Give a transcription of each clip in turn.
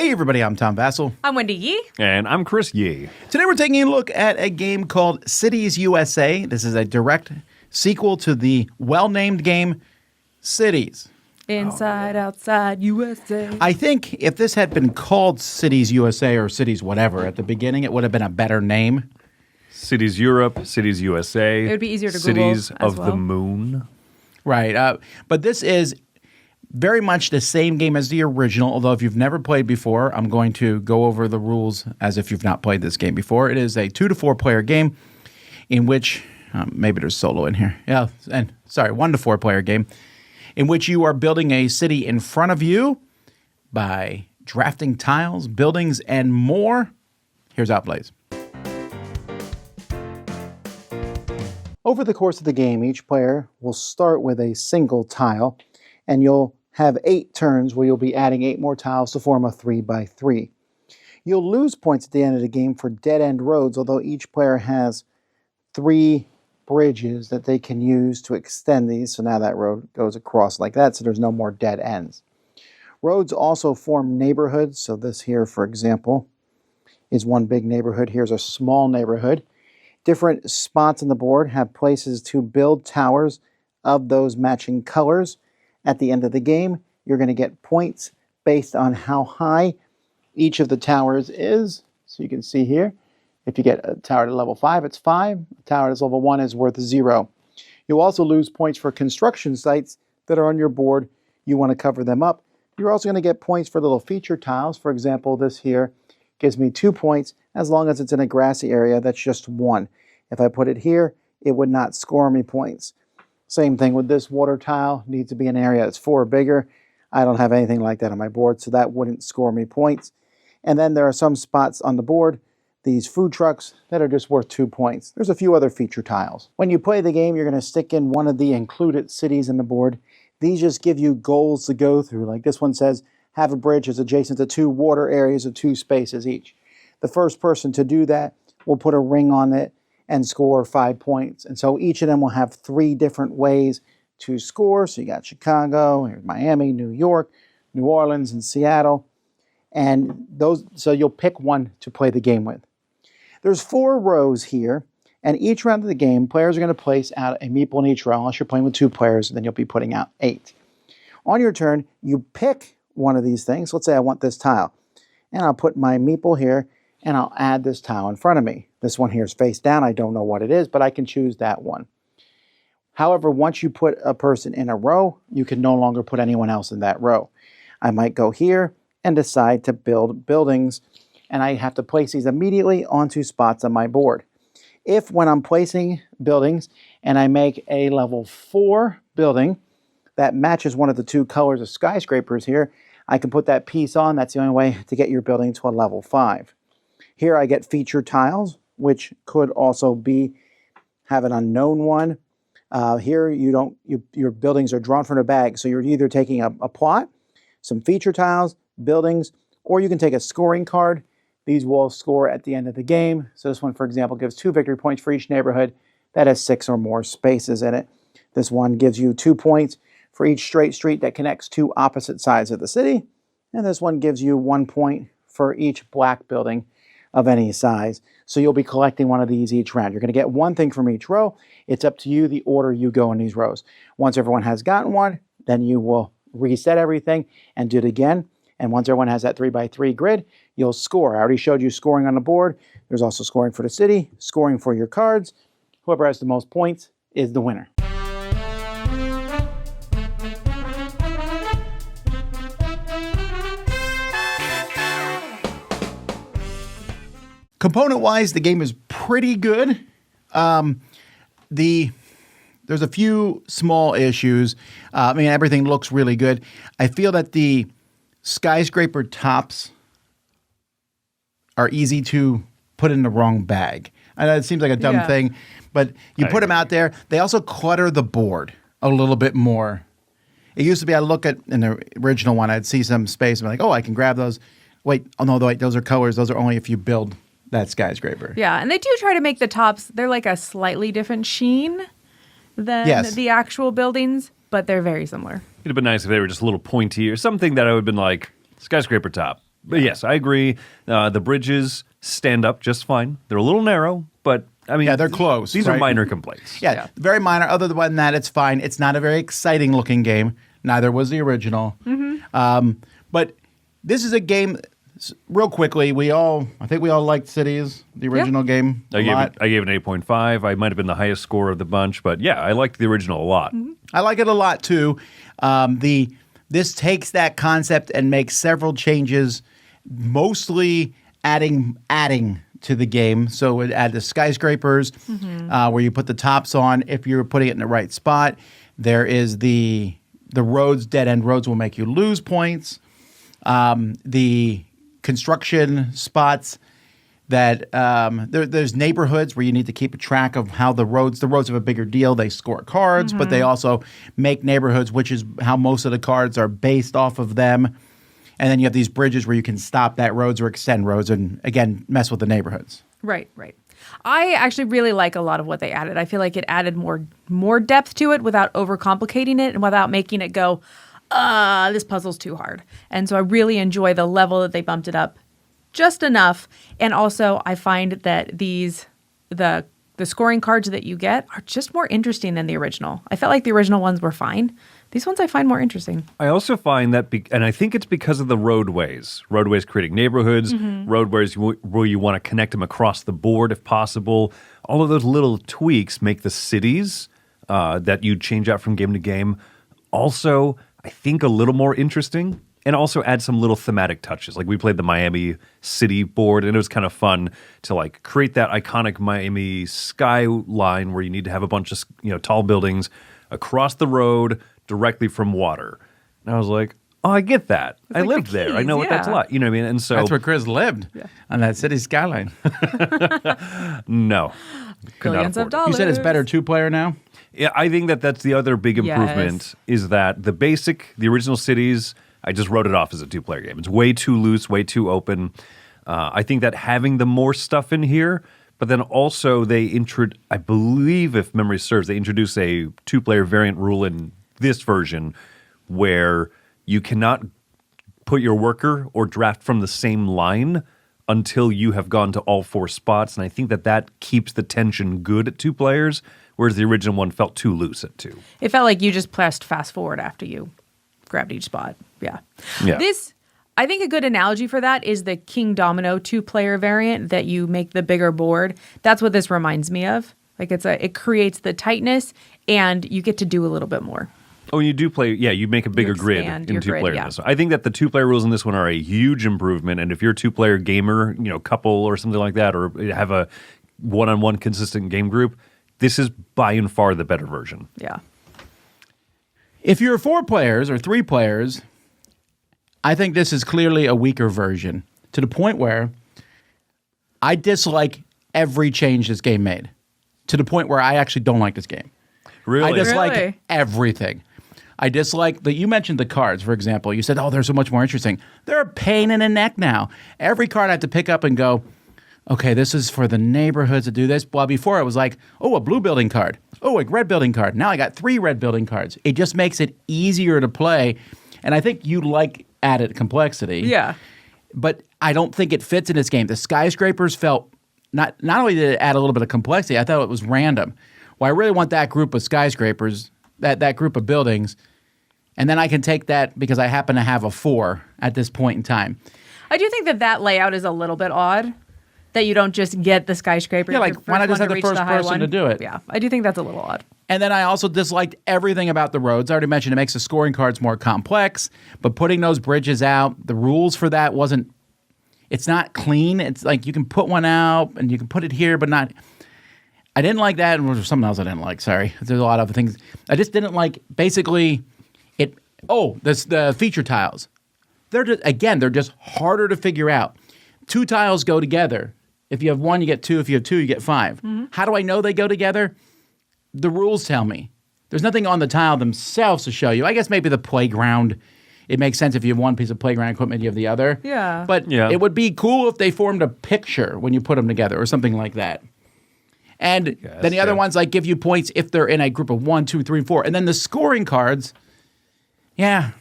Hey everybody, I'm Tom Vassell. I'm Wendy Yee. And I'm Chris Yee. Today we're taking a look at a game called Cities USA. This is a direct sequel to the well-named game Cities. Inside, outside, USA. I think if this had been called Cities USA or Cities whatever at the beginning, it would have been a better name. Cities Europe, Cities USA. It would be easier to Cities Google as of well. the Moon. Right. But this is very much the same game as the original, although if you've never played before, I'm going to go over the rules as if you've not played this game before. It is a 2 to 4 player game in which, maybe there's solo in here. Yeah, and sorry, 1 to 4 player game in which you are building a city in front of you by drafting tiles, buildings, and more. Here's how it plays. Over the course of the game, each player will start with a single tile, and you'll have 8 turns where you'll be adding 8 more tiles to form a 3x3. You'll lose points at the end of the game for dead-end roads, although each player has 3 bridges that they can use to extend these, so now that road goes across like that, so there's no more dead ends. Roads also form neighborhoods, so this here, for example, is one big neighborhood. Here's a small neighborhood. Different spots on the board have places to build towers of those matching colors. At the end of the game, you're going to get points based on how high each of the towers is. So you can see here, if you get a tower to level 5, it's 5. A tower that's level 1 is worth 0. You'll also lose points for construction sites that are on your board. You want to cover them up. You're also going to get points for little feature tiles. For example, this here gives me 2 points as long as it's in a grassy area. That's just 1. If I put it here, it would not score me points. Same thing with this water tile. Needs to be an area that's 4 or bigger. I don't have anything like that on my board, so that wouldn't score me points. And then there are some spots on the board, these food trucks, that are just worth 2 points. There's a few other feature tiles. When you play the game, you're going to stick in one of the included cities in the board. These just give you goals to go through. Like this one says, have a bridge that's adjacent to 2 water areas of 2 spaces each. The first person to do that will put a ring on it and score 5 points. And so each of them will have 3 different ways to score. So you got Chicago, here's Miami, New York, New Orleans, and Seattle. And those, so you'll pick one to play the game with. There's 4 rows here, and each round of the game, players are going to place out a meeple in each row, unless you're playing with 2 players, and then you'll be putting out 8. On your turn, you pick one of these things. Let's say I want this tile. And I'll put my meeple here, and I'll add this tile in front of me. This one here is face down. I don't know what it is, but I can choose that one. However, once you put a person in a row, you can no longer put anyone else in that row. I might go here and decide to build buildings, and I have to place these immediately onto spots on my board. If when I'm placing buildings and I make a level 4 building that matches one of the 2 colors of skyscrapers here, I can put that piece on. That's the only way to get your building to a level 5. Here I get feature tiles, which could also have an unknown one. Here your buildings are drawn from a bag, so you're either taking a plot, some feature tiles, buildings, or you can take a scoring card. These will score at the end of the game. So this one, for example, gives 2 victory points for each neighborhood that has 6 or more spaces in it. This one gives you 2 points for each straight street that connects 2 opposite sides of the city. And this one gives you 1 point for each black building of any size. So you'll be collecting one of these each round. You're going to get 1 thing from each row. It's up to you the order you go in these rows. Once everyone has gotten one, then you will reset everything and do it again. And once everyone has that 3x3 grid, you'll score. I already showed you scoring on the board. There's also scoring for the city, scoring for your cards. Whoever has the most points is the winner. Component-wise, the game is pretty good. There's a few small issues. Everything looks really good. I feel that the skyscraper tops are easy to put in the wrong bag. I know it seems like a dumb thing, but you put them out there. They also clutter the board a little bit more. It used to be, I look at, in the original one, I'd see some space and be like, oh, I can grab those. Wait, oh no, wait, those are colors. Those are only if you build that skyscraper. Yeah, and they do try to make the tops, they're like a slightly different sheen than the actual buildings, but they're very similar. It'd have been nice if they were just a little pointy or something that I would have been like, skyscraper top. But yes, I agree. The bridges stand up just fine. They're a little narrow, but I mean, they're close. These are minor complaints. Yeah, very minor. Other than that, it's fine. It's not a very exciting looking game. Neither was the original. But this is a game. Real quickly, I think we all liked Cities, the original game. I gave it an 8.5. I might have been the highest score of the bunch, but yeah, I liked the original a lot. I like it a lot too. This takes that concept and makes several changes, mostly adding to the game. So it added the skyscrapers, where you put the tops on if you're putting it in the right spot. There is the roads, dead end roads will make you lose points. The construction spots that there's neighborhoods where you need to keep a track of how the roads have a bigger deal. They score cards, but they also make neighborhoods, which is how most of the cards are based off of them. And then you have these bridges where you can stop that roads or extend roads and, again, mess with the neighborhoods. Right. I actually really like a lot of what they added. I feel like it added more depth to it without overcomplicating it and without making it go, this puzzle's too hard. And so I really enjoy the level that they bumped it up just enough. And also I find that the scoring cards that you get are just more interesting than the original. I felt like the original ones were fine. These ones I find more interesting. I also find that, and I think it's because of the roadways creating neighborhoods, roadways where you want to connect them across the board if possible. All of those little tweaks make the cities that you change out from game to game also, I think, a little more interesting, and also add some little thematic touches. Like we played the Miami City board, and it was kind of fun to like create that iconic Miami skyline where you need to have a bunch of tall buildings across the road directly from water. And I was like, oh, I get that. I lived there. I know what that's like. You know what I mean? And so that's where Chris lived, on that city skyline. No. Billions of dollars. You said it's better 2-player now? Yeah, I think that's the other big improvement is that the original Cities, I just wrote it off as a 2-player game. It's way too loose, way too open. I think that having the more stuff in here, but then also I believe, if memory serves, they introduce a 2-player variant rule in this version where you cannot put your worker or draft from the same line until you have gone to all 4 spots. And I think that keeps the tension good at 2 players, whereas the original one felt too loose at 2. It felt like you just pressed fast forward after you grabbed each spot. Yeah. I think a good analogy for that is the King Domino 2-player variant that you make the bigger board. That's what this reminds me of. Like it creates the tightness and you get to do a little bit more. Oh, you do play, you make a bigger grid in 2-player in this one. I think that the 2-player rules in this one are a huge improvement, and if you're a 2-player gamer, couple or something like that, or have a one-on-one consistent game group, this is by and far the better version. Yeah. If you're 4 players or 3 players, I think this is clearly a weaker version, to the point where I dislike every change this game made, to the point where I actually don't like this game. Really? I dislike everything. I dislike you mentioned the cards, for example. You said, they're so much more interesting. They're a pain in the neck now. Every card I have to pick up and go, okay, this is for the neighborhoods to do this. Well, before it was like, a blue building card. Oh, a red building card. Now I got 3 red building cards. It just makes it easier to play. And I think you like added complexity. Yeah. But I don't think it fits in this game. The skyscrapers felt, not only did it add a little bit of complexity, I thought it was random. Well, I really want that group of skyscrapers, that group of buildings, and then I can take that because I happen to have a 4 at this point in time. I do think that layout is a little bit odd, that you don't just get the skyscraper. Yeah, like why not just have the first person to do it? Yeah, I do think that's a little odd. And then I also disliked everything about the roads. I already mentioned it makes the scoring cards more complex, but putting those bridges out, the rules for that it's not clean. It's like you can put one out and you can put it here, but not... I didn't like that, and there's something else I didn't like, sorry. There's a lot of things. I just didn't like, basically, the feature tiles. They're just harder to figure out. 2 tiles go together. If you have 1, you get 2. If you have 2, you get 5. Mm-hmm. How do I know they go together? The rules tell me. There's nothing on the tile themselves to show you. I guess maybe the playground, it makes sense if you have one piece of playground equipment, you have the other. Yeah. But it would be cool if they formed a picture when you put them together or something like that. And then the other ones like give you points if they're in a group of 1, 2, 3, 4. And then the scoring cards, I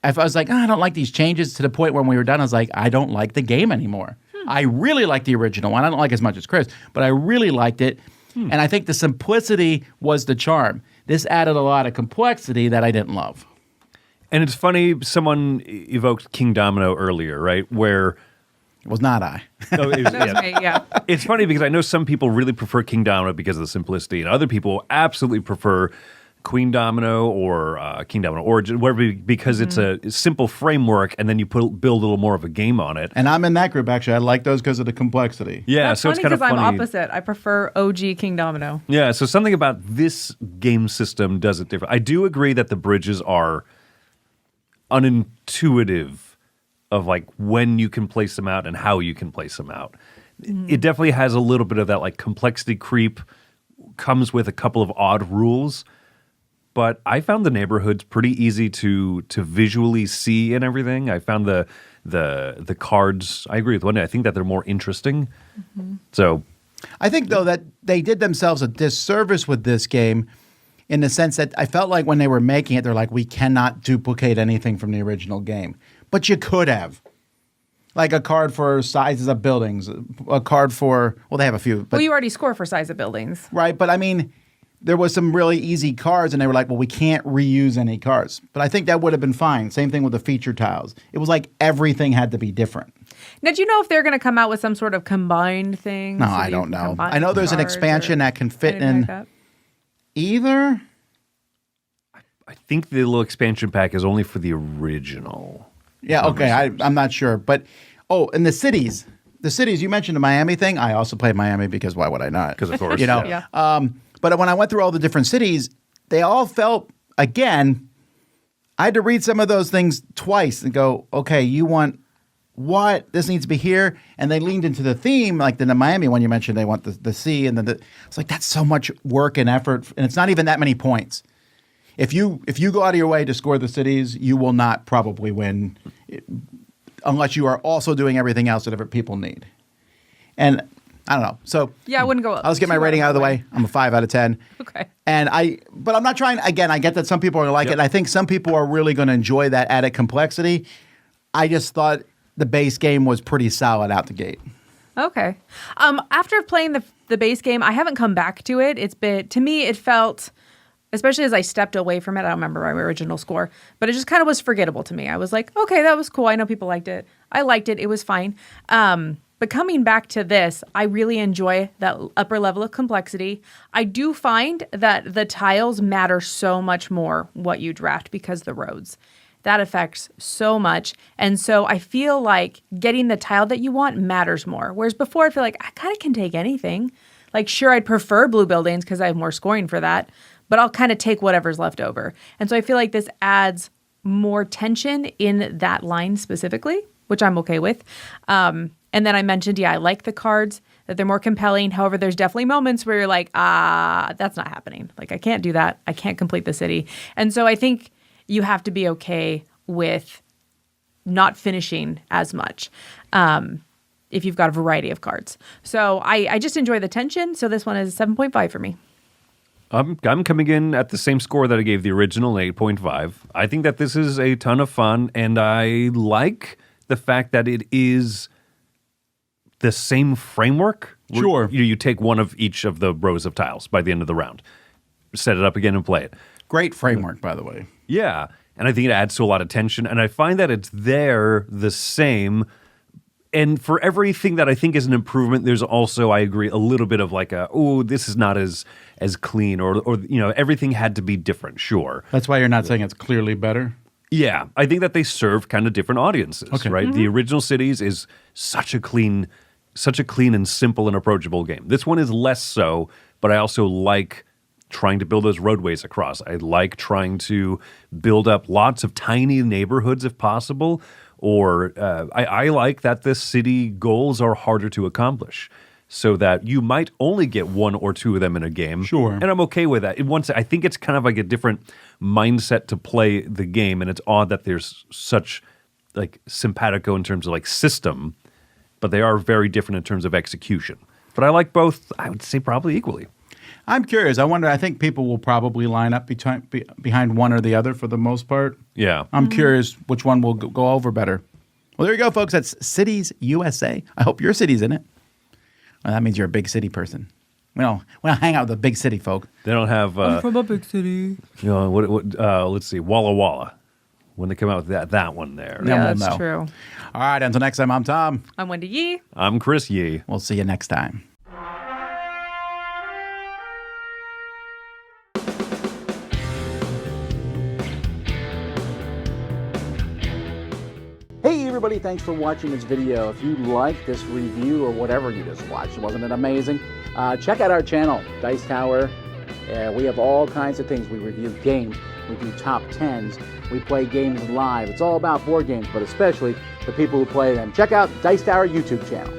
I was like, I don't like these changes, to the point when we were done, I was like, I don't like the game anymore. I really like the original one. I don't like it as much as Chris, but I really liked it. And I think the simplicity was the charm. This added a lot of complexity that I didn't love. And it's funny, someone evoked King Domino earlier, right? Where It was not I. oh, it was- That was me, yeah. It's funny because I know some people really prefer King Domino because of the simplicity, and other people absolutely prefer Queen Domino or King Domino Origin, whatever, because it's a simple framework, and then you build a little more of a game on it. And I'm in that group, actually. I like those because of the complexity. Yeah, That's so funny it's kind of because funny. I'm opposite. I prefer OG King Domino. Yeah, so something about this game system does it different. I do agree that the bridges are unintuitive of like when you can place them out and how you can place them out. It definitely has a little bit of that like complexity creep, comes with a couple of odd rules, but I found the neighborhoods pretty easy to visually see and everything. I found the cards, I agree with Wendy, I think that they're more interesting. So I think, though, that they did themselves a disservice with this game in the sense that I felt like when they were making it, they're like, we cannot duplicate anything from the original game. But you could have. Like a card for sizes of buildings, a card for, well, they have a few. But, Well, you already score for size of buildings. right, but I mean, there was some really easy cards, and they were like, well, we can't reuse any cards. But I think that would have been fine. Same thing with the feature tiles. It was like everything had to be different. Now, do you know if they're going to come out with some sort of combined thing? No, so that I you don't can know. combine I know there's an cards expansion or that can fit anything in like that? either. I think the little expansion pack is only for the original. Yeah, okay. I'm not sure. But, oh, and the cities, you mentioned the Miami thing. I also played Miami because why would I not? Because of course, You know, Yeah. but when I went through all the different cities, they all felt, again, I had to read some of those things twice and go, okay, you want what? This needs to be here. And they leaned into the theme, like the Miami one you mentioned, they want the sea. And then it's like, that's so much work and effort. And it's not even that many points. If you go out of your way to score the cities, you will not probably win unless you are also doing everything else that other people need. And I don't know. So Yeah, I wouldn't go I'll just get my too rating out of the way. I'm a 5 out of 10. Okay. But I'm not trying, again, I get that some people are like it. And I think some people are really going to enjoy that added complexity. I just thought the base game was pretty solid out the gate. Okay. After playing the base game, I haven't come back to it. To me, it felt, especially as I stepped away from it, I don't remember my original score, but it just kind of was forgettable to me. I was like, okay, that was cool. I know people liked it. I liked it. It was fine. But coming back to this, I really enjoy that upper level of complexity. I do find that the tiles matter so much more what you draft because the roads. That affects so much. And so I feel like getting the tile that you want matters more. Whereas before, I feel like I kind of can take anything. Like, sure, I'd prefer blue buildings because I have more scoring for that, but I'll kind of take whatever's left over. And so I feel like this adds more tension in that line specifically, which I'm okay with. And then I mentioned, I like the cards, that they're more compelling. However, there's definitely moments where you're like, that's not happening. Like, I can't do that. I can't complete the city. And so I think you have to be okay with not finishing as much if you've got a variety of cards. So I just enjoy the tension. So this one is 7.5 for me. I'm coming in at the same score that I gave the original, 8.5. I think that this is a ton of fun, and I like the fact that it is the same framework. Sure. You take one of each of the rows of tiles by the end of the round, set it up again and play it. Great framework, by the way. Yeah, and I think it adds to a lot of tension, and I find that it's there the same. And for everything that I think is an improvement, there's also, I agree, a little bit of like this is not as clean, or everything had to be different. Sure. That's why you're not saying it's clearly better. Yeah, I think that they serve kind of different audiences, right? The original Cities is such a clean and simple and approachable game. This one is less so, but I also like trying to build those roadways across. I like trying to build up lots of tiny neighborhoods if possible, or I like that the city goals are harder to accomplish, so that you might only get one or two of them in a game. Sure. And I'm okay with that. I think it's kind of like a different mindset to play the game, and it's odd that there's such like simpatico in terms of like system, but they are very different in terms of execution. But I like both, I would say, probably equally. I'm curious. I think people will probably line up behind one or the other for the most part. Yeah. I'm curious which one will go over better. Well, there you go, folks. That's Cities USA. I hope your city's in it. Well, that means you're a big city person. We don't hang out with the big city folk. They don't have. I'm from a big city. You know let's see, Walla Walla. When they come out with that one there. Then Yeah, we'll that's know. true. All right. Until next time, I'm Tom. I'm Wendy Yee. I'm Chris Yee. We'll see you next time. Hey everybody, thanks for watching this video. If you like this review or whatever you just watched, wasn't it amazing? Check out our channel, Dice Tower. We have all kinds of things. We review games, we do top 10s, we play games live. It's all about board games, but especially the people who play them. Check out Dice Tower YouTube channel.